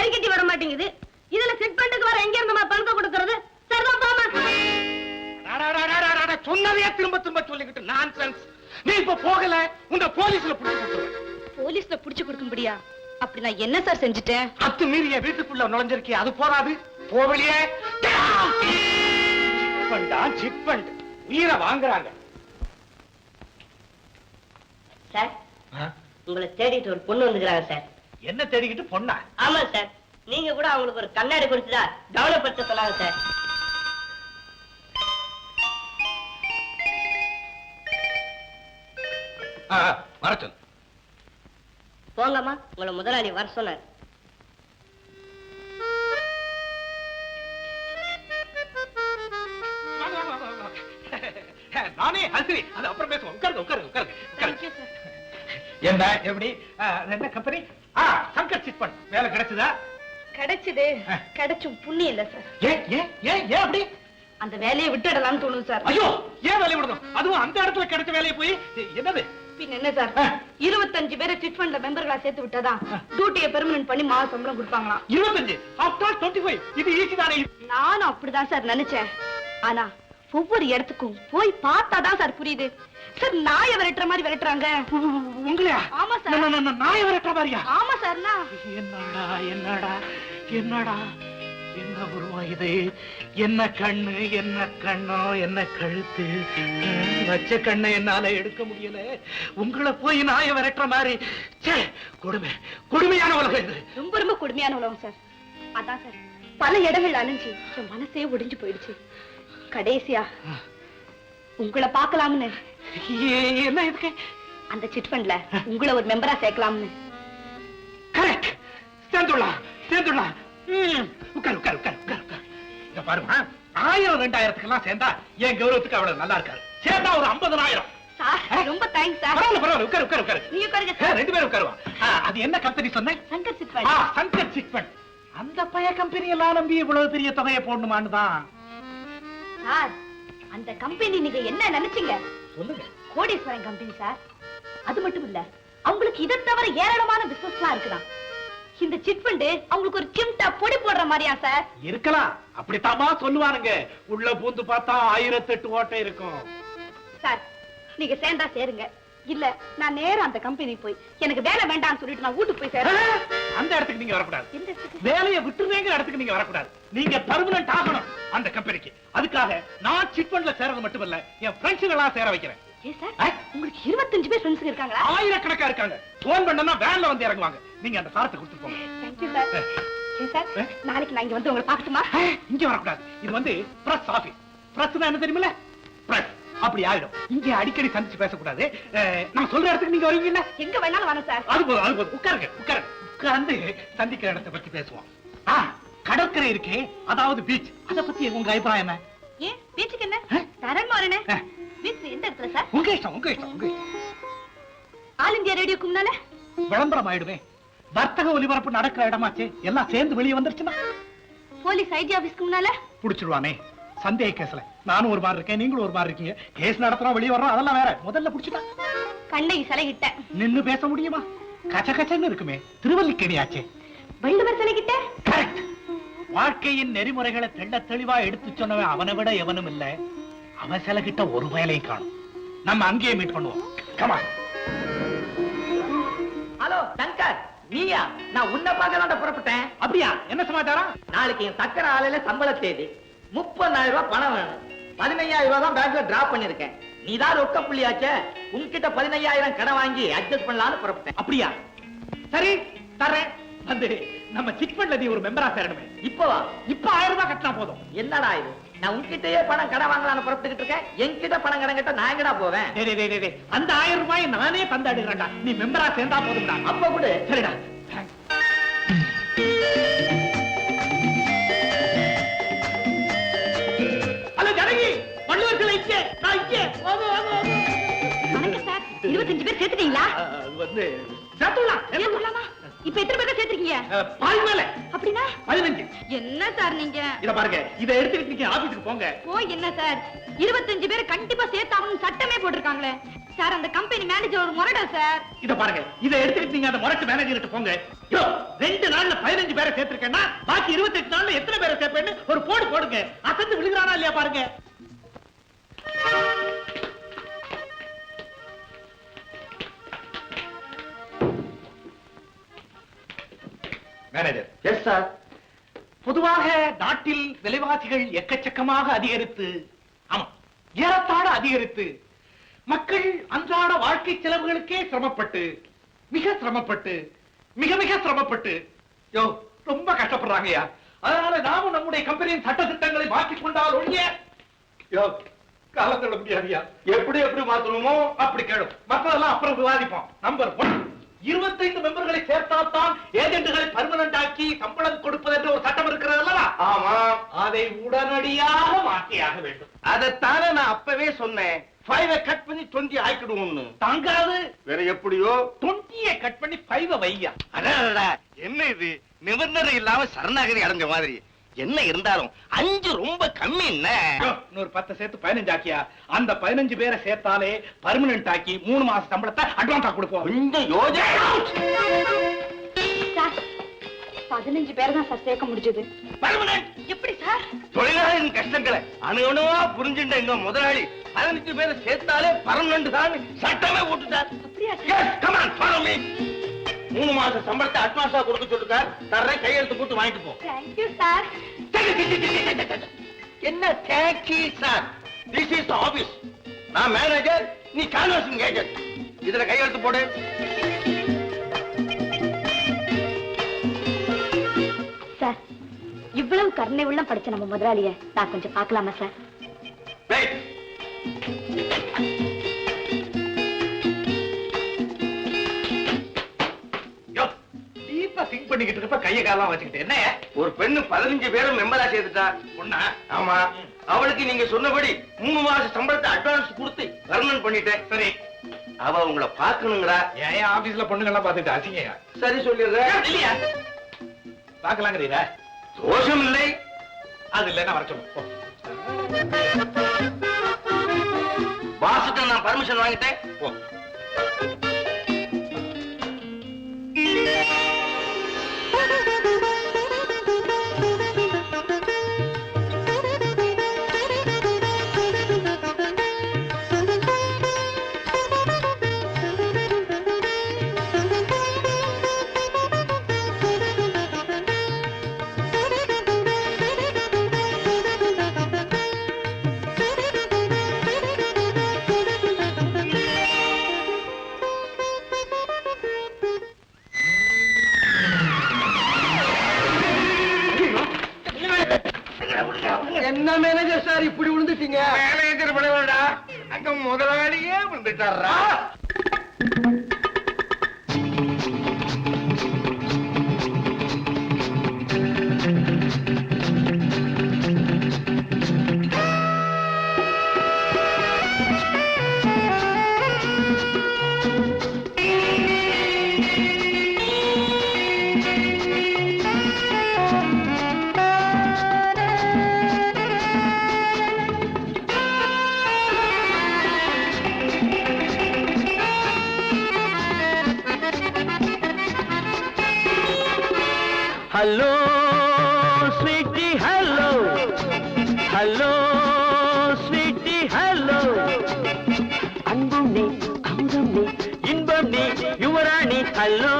சரி கட்டி வர மாட்டேங்குது. இதுல செட் பண்ணிட்டு வர எங்க இருந்து பணத்தை கொடுக்கறது? சரிதான் பாமா. சொன்னதையே திரும்ப திரும்ப சொல்லிக்கிட்டு நான்சென்ஸ். நீ இப்ப போகல, உங்க போலீஸ்ல புடிச்சு கொடுத்துருவேன். போலீஸ்ல புடிச்சு கொடுக்கும்படியா? அப்படி நான் என்ன சார் செஞ்சுட்டேன்? அத்துமீறிய வீட்டுக்குள்ள நுழைஞ்சிருக்கே, அது போராது. போவலியே சிட் பண்ணு, உயிரை வாங்குறாங்க. சார், உங்களை தேடிட்டு ஒரு பொண்ணு வந்துக்கிறாங்க சார். என்ன தேடிக்கிட்டு பொண்ணா? ஆமா சார், நீங்க கூட அவங்களுக்கு ஒரு கண்ணாடி கொடுத்துதா டெவலப் பண்ண சொல்லாங்க சார். வர சொல்லு. போங்கம்மா, உங்களை முதலாளி வர சொன்னார். நானே ஹசிரி, அது அப்புறம் பேசுவோம். உட்காருங்க உட்காருங்க உட்காருங்க. என்ன எப்படி என்ன கம்பெனி? சங்கர் சிட் பண்ண வேலை கிடைச்சதா? கிடைச்சது. கிடைச்சும் புண்ணியம் இல்ல சார். ஏன் ஏன் ஏன் ஏன் அப்படி? அந்த வேலையை விட்டுடலாம்னு தோணுது சார். ஐயோ, ஏன் வேலையை விடணும்? அதுவும் அந்த இடத்துல கிடைச்ச வேலையை போய் என்னது? பின் என்ன சார், 25 பேரை சிட் ஃபண்ட்ல மெம்பர்களா சேர்த்து விட்டாதான் டியூட்டியை பெர்மனன்ட் பண்ணி மாச சம்பளம் கொடுப்பாங்களாம். 25 ஆஃப்டர் 25. இது ஈஸி தானே? நானும் அப்படிதான் சார் நினைச்சேன். ஆனா ஒவ்வொரு இடத்துக்கும் போய் பார்த்தாதான் சார் புரியுது. சார், நாயை விரட்டுற மாதிரி விரட்டுறாங்க. உங்களையா? ஆமா சார். நாயை விரட்டுற மாதிரியா? ஆமா சார். என்னடா என்னடா என்னடா என்ன உருவம் இது? என்ன கண்ணு, என்ன கண்ணோ, என்ன கழுத்து? வச்ச கண்ணை என்னால எடுக்க முடியல. உங்களை போய் நாய விரட்டுற மாதிரி. கொடுமை, கொடுமையான உலகம் இது. ரொம்ப ரொம்ப கொடுமையான உலகம் சார். அதான் சார் பல இடங்கள் அலைஞ்சு என் மனசே ஒடிஞ்சு போயிடுச்சு. கடைசியா உங்களை பார்க்கலாம்னு. என்ன இருக்கு? அந்த சிட் ஃபண்ட்ல உங்களை ஒரு மெம்பரா சேர்க்கலாம்னு. கரெக்ட். சேர்ந்துடலாம் சேர்ந்துடலாம். உட்கார் உட்கார் உட்கார் உட்கார். இங்க பாருமா, 1000 2000 சேர்ந்தா என் கௌரவத்துக்கு அவ்வளவு நல்லா இருக்காரு. சேர்ந்தா ஒரு 50,000. சார், ரொம்ப தேங்க்ஸ் சார். பரவாயில்ல பரவாயில்ல, உட்காரு உட்காரு உட்காரு. நீங்க உட்காருங்க சார். ரெண்டு பேரும் உட்காருவா. அது என்ன கம்பெனி சொன்னேன்? Shankar chit fund. Shankar chit fund. அந்த பைய கம்பெனி எல்லாம் நம்பி இவ்வளவு பெரிய தொகையை போடணுமான்னு தான். சார், அந்த கம்பெனி நீங்க என்ன நினைச்சீங்க? சொல்லுங்க. கோடீஸ்வரன் கம்பெனி சார். அது மட்டும் இல்ல, அவங்களுக்கு இதை தவிர ஏராளமான பிசினஸ்லாம் இருக்குதான். இந்த சிட் ஃபண்ட் அவங்களுக்கு ஒரு சிம்டா பொடி போடுற மாதிரியா சார்? இருக்கலாம், அப்படித்தாமா சொல்லுவானுங்க. உள்ள பூந்து பார்த்தா 1008 ஓட்டை இருக்கும். சார், நீங்க சேர்ந்தா சேருங்க. இல்ல நான் நேரா அந்த கம்பெனி போய் எனக்கு வேலை வேண்டாம்னு சொல்லிட்டு நான் வீட்டுக்கு போய் சேர. அந்த இடத்துக்கு நீங்க வரக்கூடாது. வேலையை விட்டுருவேங்கிற இடத்துக்கு நீங்க வரக்கூடாது. நீங்க பெர்மனன்ட் ஆகணும் அந்த கம்பெனிக்கு. அதுக்காக நான் சிட் ஃபண்ட்ல சேரது மட்டும் இல்ல, என் ஃப்ரெண்ட்ஸுகளா சேர வைக்கிறேன். உங்களுக்கு 25 பேர் ஃப்ரெண்ட்ஸ் இருக்காங்களா? ஆயிரக்கணக்கா இருக்காங்க. போன் பண்ணனா வேன்ல வந்து இறங்குவாங்க. நீங்க அந்த சாரத்தை கொடுத்து போங்க. Thank you sir. சார், நாளைக்கு நான் இங்க வந்து உங்களை பார்க்கட்டுமா? இங்க வரக்கூடாது. இது வந்து பிரஸ் ஆபீஸ். பிரஸ்னா என்ன தெரியுமில்ல? பிரஸ். அப்படி ஆயிடும். இங்க அடிக்கடி சந்திச்சு பேசக்கூடாது. நான் சொல்ற இடத்துக்கு நீங்க வருவீங்கல்ல? எங்க வேணாலும் வரேன் சார். அது போதும் அது போதும். உட்காருங்க உட்காருங்க. உட்கார்ந்து சந்திக்கிற இடத்தை பத்தி பேசுவோம். கடற்கரை இருக்கே, அதாவது பீச். அத பத்தி உங்க அபிப்பிராயம் என்ன? ஏன் பீச்சுக்கு என்ன? தரன் மாறனே. பீச் எந்த இடத்துல சார்? உங்க இஷ்டம் உங்க இஷ்டம் உங்க இஷ்டம். ஆல் இந்தியா ரேடியோக்கு முன்னால விளம்பரம் ஆயிடுமே. வர்த்தக ஒலிபரப்பு நடக்கிற இடமாச்சு. எல்லாம் சேர்ந்து வெளியே வந்துருச்சுன்னா போலீஸ் ஐடி ஆபீஸ்க்கு முன்னால புடிச்சிடுவானே. சந்தேக கேஸ்ல நானும் ஒரு மாதிரி இருக்கேன், நீங்களும் ஒரு மாதிரி இருக்கீங்க. கேஸ் நடத்துறோம், வெளியே வர்றோம், அதெல்லாம் வேற. முதல்ல புடிச்சுட்டா கண்ணகி சிலைகிட்ட நின்னு பேச முடியுமா? கச்ச கச்சன்னு இருக்குமே. திருவல்லிக்கேணியாச்சே. வள்ளுவர் சிலைகிட்ட. கரெக்ட். வாழ்க்கையின் நெறிமுறைகளை தெள்ள தெளிவா எடுத்து சொன்னவன் அவனை விட எவனும் இல்ல. அவன் சில கிட்ட ஒரு வேலையை காணும். நம்ம அங்கேயே மீட் பண்ணுவோம். கமா. ஹலோ சங்கர், நீயா? நான் உன்னை பார்க்க புறப்பட்டேன். அப்படியா? என்ன சமாச்சாரம்? நாளைக்கு என் சக்கர ஆலையில சம்பள தேதி. 30,000 ரூபாய் பணம் வேணும். 15,000 ரூபாய் தான் பேங்க்ல டிராப் பண்ணிருக்கேன். நீதான் ரொக்க புள்ளியாச்சே, உன்கிட்ட 15,000 கடன் வாங்கி அட்ஜஸ்ட் பண்ணலாம்னு புறப்பட்டேன். அப்படியா? சரி தரேன். வந்து நம்ம சிட் ஃபண்ட்ல நீ ஒரு மெம்பரா சேரணுமே. இப்பவா? இப்ப 1000 ரூபாய் கட்டினா போதும். என்னடா இது? நான் உன்கிட்டயே பணம் கடன் வாங்கலாம்னு புறப்பட்டுக்கிட்டு இருக்கேன். என்கிட்ட பணம் கடன் கிட்ட நான் எங்கடா போவேன்? அந்த 1000 ரூபாயை நானே தந்தாடுறேன்டா. நீ மெம்பரா சேர்ந்தா போதும்டா. அப்ப கூட சரிடா. ஹலோ ஜனகி, வள்ளுவர் சிலை இங்கே. நான் இங்கே. வாங்க வாங்க வாங்க. வணக்கம் சார். 25 பேர் சேர்த்துட்டீங்களா? வந்து சேர்த்துடலாம். இப்ப எத்தனை பேர் சேர்த்து இருக்கீங்க? பாதி மேல அப்படின்னா 15. என்ன சார் நீங்க? இத பாருங்க, இத எடுத்துக்கிட்டு நீங்க ஆபீஸ்க்கு போங்க. போய் என்ன சார், 25 பேர் கண்டிப்பா சேர்த்தாகணும் சட்டமே போட்டிருக்காங்களே சார். அந்த கம்பெனி மேனேஜர் ஒரு முரடா சார். இத பாருங்க, இத எடுத்துக்கிட்டு நீங்க அந்த முரட்டு மேனேஜர்கிட்ட போங்க. யோ, 2 நாள்ல 15 பேரை சேர்த்திருக்கேன்னா பாக்கி 28 நாள்ல எத்தனை பேரை சேர்ப்பேன்னு ஒரு போடு போடுங்க. அசந்து விழுகிறானா இல்லையா பாருங்க. மேனேஜர். Yes sir. பொதுவாக நாட்டில் விலைவாசிகள் எக்கச்சக்கமாக அதிகரித்து, ஆமா, ஏறத்தாழ அதிகரித்து, மக்கள் அன்றாட வாழ்க்கை செலவுகளுக்கே சிரமப்பட்டு, மிக சிரமப்பட்டு, யோ, ரொம்ப கஷ்டப்படுறாங்கய்யா. அதனால நாமும் நம்முடைய கம்பெனியின் சட்ட திட்டங்களை மாற்றிக் கொண்டால் ஒழிய, யோ, காலத்தோட முடியாதியா. எப்படி மாத்தணுமோ அப்படி கேளும். மற்றதெல்லாம் அப்புறம் விவாதிப்போம். நம்பர் 1, 25 மெம்பர்களை சேர்த்தால்தான் ஏஜென்ட்களை பர்மனன்ட் ஆக்கி சம்பளம் கொடுப்பது என்ற ஒரு சட்டம் இருக்கிறது அல்லவா? ஆமா. அதை உடனடியாக மாற்றியாக வேண்டும். அதைத்தானே நான் அப்பவே சொன்னேன். 5 கட் பண்ணி 20 ஆக்கிடுவோம்னு. தாங்காது. வேற எப்படியோ 20 கட் பண்ணி 5 வையா. அடடா, என்ன இது நிபந்தனை இல்லாம சரணாகதி அடைஞ்ச மாதிரி. என்ன இருந்தாலும் 5 ரொம்ப கம்மி. என்ன இன்னொரு 10 சேர்த்து 15 ஆக்கியா. அந்த 15 பேரை சேர்த்தாலே பர்மனன்ட் ஆக்கி 3 மாச சம்பளத்தை அட்வான்ஸா கொடுப்போம். கொஞ்சம் யோஜனை. சார், 15 பேர் தான் சார் சேர்க்க முடிஞ்சது. பர்மனன்ட் எப்படி சார்? தொழிலாளியின் கஷ்டங்களை அணுவணுவா புரிஞ்சுட்ட எங்க முதலாளி 15 பேரை சேர்த்தாலே பர்மனன்ட் தான் சட்டமே போட்டுட்டார். அப்படியா Yes, come on, follow me. 3 மாச சம்பளத்தை அட்வான்ஸா கொடுக்க சொல்லிருக்கார். தர்றேன், கையெழுத்து போட்டு வாங்கிட்டு போ. Thank you sir. என்ன thank you sir? This is office. நான் மேனேஜர், நீ கான்வர்சிங் ஏஜென்ட். இதுல கையெழுத்து போடு. சார், இவ்வளவு கருணை உள்ளம் படிச்ச நம்ம முதலாளிய நான் கொஞ்சம் பார்க்கலாமா சார்? Wait. திங்க் பண்ணிக்கிட்டு இருப்ப கைய காலம் வச்சுக்கிட்டு என்ன? ஒரு பெண்ணு 15 பேரும் மெம்பரா சேர்த்துட்டா. பொண்ணா? ஆமா. அவளுக்கு நீங்க சொன்னபடி 3 மாச சம்பளத்தை அட்வான்ஸ் கொடுத்து பர்மனன்ட் பண்ணிட்டேன். சரி, அவ உங்களை பாக்கணுங்கிறா. ஏன் ஆபீஸ்ல பொண்ணுங்கெல்லாம் பாத்துட்டு அசிங்கயா? சரி சொல்லிடுறேன். இல்லையா, பாக்கலாங்கிறீரா? தோஷம் இல்லை. அது இல்லைன்னா வர சொல்லு. போ. பாஸ்கிட்ட நான் பர்மிஷன் வாங்கிட்டேன். போ. என்ன மேனேஜர் சார் இப்படி விழுந்துட்டீங்க? மேனேஜர் படவேடா, அங்க முதலாளியே வந்துட்டாரா? Hello sweety, hello hello sweety, hello. அன்பும் நீ, அமுதம் நீ, இன்பம் நீ, யுவராணி. Hello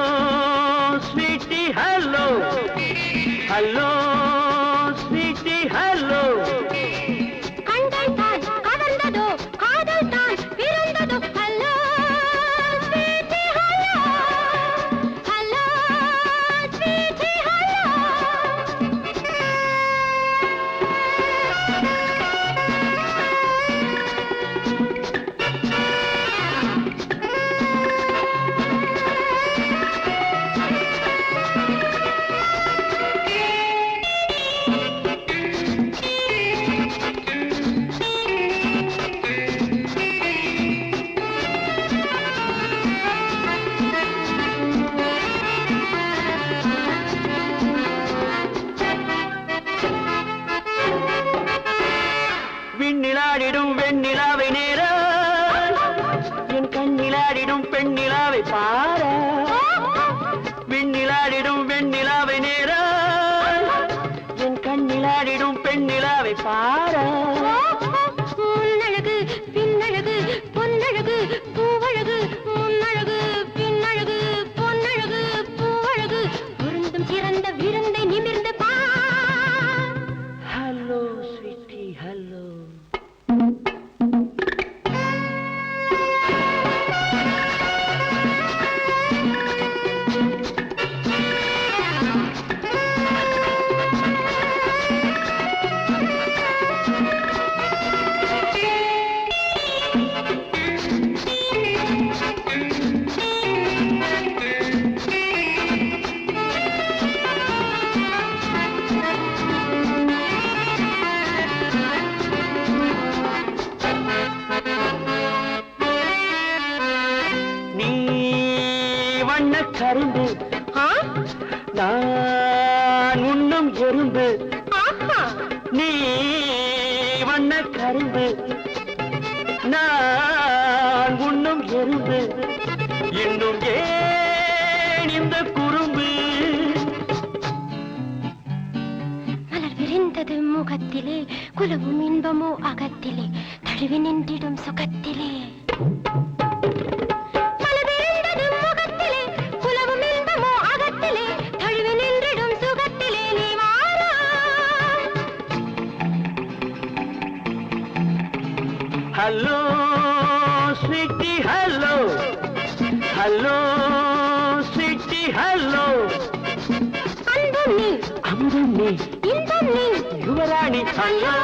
sweety, hello hello sweety, hello. கண்கள் தான் கவர்ந்ததோ, காதல் தான் பிறந்ததோ. Hello sweety, hello hello sweety, hello. வெண்ணிலாவை நேர என் கண்ணிலாடிடும் பெண்ணிலாவை பாரா முன்னழகு பின்னழகு பொன்னழகு பூவழகு முன்னழகு பின்னழகு பொன்னழகு பூவழகு பொருந்தும் சிறந்த விருந்தை நிமிர்ந்து பார். ஹலோ ஸ்வீட்டி ஹலோ கரும்பு நான் உண்ணும் எறும்பு நீ வண்ண கரும்பு நான் உண்ணும் எறும்பு இன்னும் ஏன் இந்த குறும்பு மலர் விரிந்தது முகத்திலே குலவும் இன்பமோ அகத்திலே தழுவி நின்றிடும் சுகத்திலே hello sweety hello hello sweety hello அன்பும் நீ அன்பும் நீ இன்பம் நீ யுவராணி ஹலோ